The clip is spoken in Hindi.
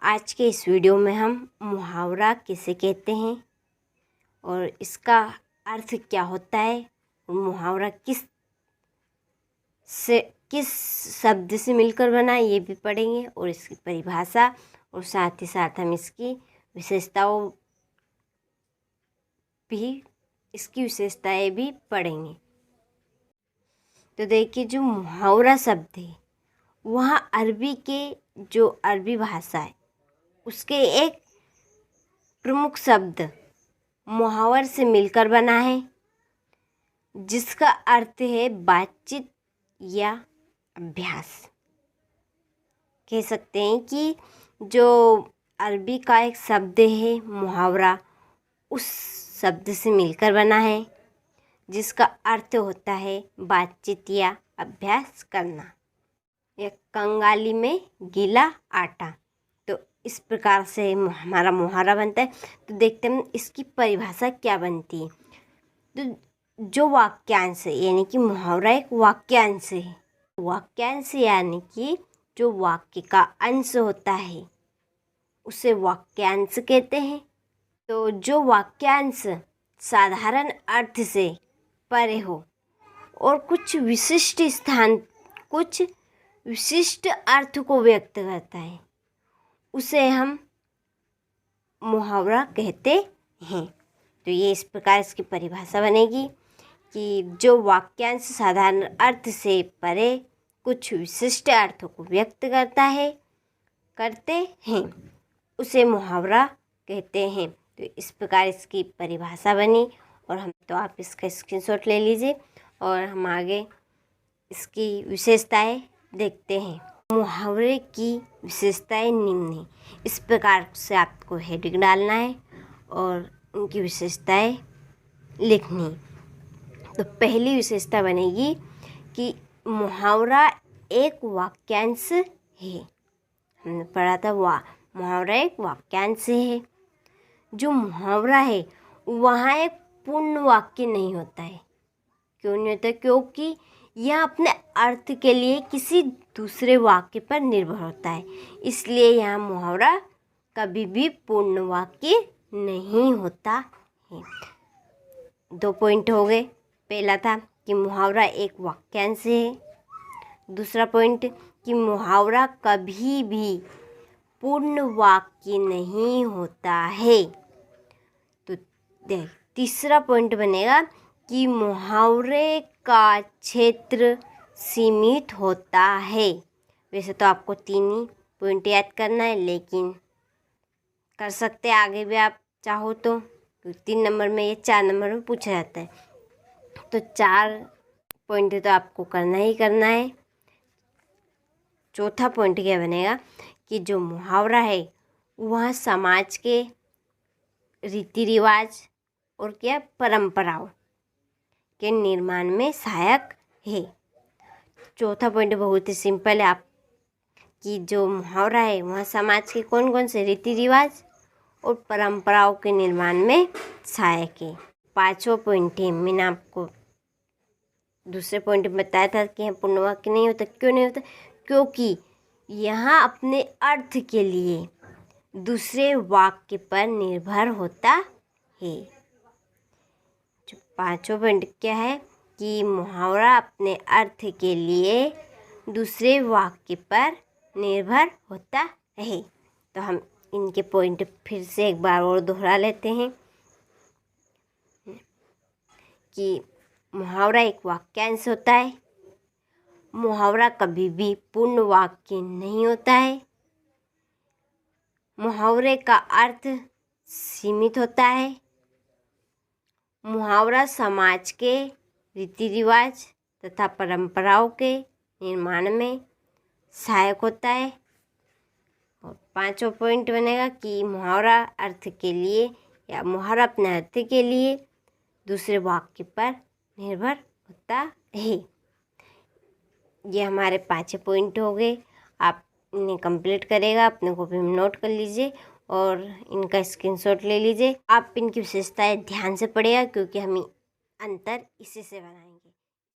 आज के इस वीडियो में हम मुहावरा किसे कहते हैं और इसका अर्थ क्या होता है, मुहावरा किस शब्द से मिलकर बना है ये भी पढ़ेंगे और इसकी परिभाषा और साथ ही साथ हम इसकी विशेषताएं भी पढ़ेंगे। तो देखिए, जो मुहावरा शब्द है वह अरबी भाषा है उसके एक प्रमुख शब्द मुहावर से मिलकर बना है, जिसका अर्थ है बातचीत या अभ्यास। कह सकते हैं कि जो अरबी का एक शब्द है मुहावरा उस शब्द से मिलकर बना है, जिसका अर्थ होता है बातचीत या अभ्यास करना। या कंगाली में गीला आटा, तो इस प्रकार से हमारा मुहावरा बनता है। तो देखते हैं इसकी परिभाषा क्या बनती है। तो जो वाक्यांश है, यानी कि मुहावरा एक वाक्यांश है। वाक्यांश यानी कि जो वाक्य का अंश होता है उसे वाक्यांश कहते हैं। तो जो वाक्यांश साधारण अर्थ से परे हो और कुछ विशिष्ट अर्थ को व्यक्त करता है उसे हम मुहावरा कहते हैं। तो ये इस प्रकार इसकी परिभाषा बनेगी कि जो वाक्यांश साधारण अर्थ से परे कुछ विशिष्ट अर्थों को व्यक्त करते हैं उसे मुहावरा कहते हैं। तो इस प्रकार इसकी परिभाषा बनी और आप इसका स्क्रीनशॉट ले लीजिए और हम आगे इसकी विशेषताएं देखते हैं। मुहावरे की विशेषताएं निम्न हैं। इस प्रकार से आपको हेडिंग डालना है और उनकी विशेषताएं लिखनी है। तो पहली विशेषता बनेगी कि मुहावरा एक वाक्यांश है। हमने पढ़ा था मुहावरा एक वाक्यांश है। जो मुहावरा है वहाँ एक पूर्ण वाक्य नहीं होता है। क्यों नहीं होता? क्योंकि यह अपने अर्थ के लिए किसी दूसरे वाक्य पर निर्भर होता है, इसलिए यह मुहावरा कभी भी पूर्ण वाक्य नहीं होता है। 2 पॉइंट हो गए। पहला था कि मुहावरा एक वाक्यांश है। दूसरा पॉइंट कि मुहावरा कभी भी पूर्ण वाक्य नहीं होता है। तो तीसरा पॉइंट बनेगा कि मुहावरे का क्षेत्र सीमित होता है। वैसे तो आपको 3 ही पॉइंट याद करना है, लेकिन कर सकते हैं आगे भी आप चाहो तो। 3 नंबर में या 4 नंबर में पूछा जाता है, तो 4 पॉइंट तो आपको करना ही करना है। चौथा पॉइंट क्या बनेगा कि जो मुहावरा है वह समाज के रीति रिवाज और क्या परंपराओं के निर्माण में सहायक है। चौथा पॉइंट बहुत ही सिंपल है कि जो मुहावरा है वह समाज के कौन कौन से रीति रिवाज और परंपराओं के निर्माण में सहायक है। 5वां पॉइंट है, मैंने आपको दूसरे पॉइंट में बताया था कि पूर्ण वाक्य नहीं होता। क्यों नहीं होता? क्योंकि यहाँ अपने अर्थ के लिए दूसरे वाक्य पर निर्भर होता है। जो 5वां पॉइंट क्या है कि मुहावरा अपने अर्थ के लिए दूसरे वाक्य पर निर्भर होता है। तो हम इनके पॉइंट फिर से एक बार और दोहरा लेते हैं कि मुहावरा एक वाक्यांश होता है। मुहावरा कभी भी पूर्ण वाक्य नहीं होता है। मुहावरे का अर्थ सीमित होता है। मुहावरा समाज के रीति रिवाज तथा परंपराओं के निर्माण में सहायक होता है। और 5वां पॉइंट बनेगा कि मुहावरा अर्थ के लिए या मुहावरा अपने अर्थ के लिए दूसरे वाक्य पर निर्भर होता है। ये हमारे 5 पॉइंट हो गए। आप इन्हें कंप्लीट करेगा, अपने कॉपी में नोट कर लीजिए और इनका स्क्रीनशॉट ले लीजिए। आप इनकी विशेषताएं ध्यान से पढ़िएगा, क्योंकि हम अंतर इसी से बनाएंगे।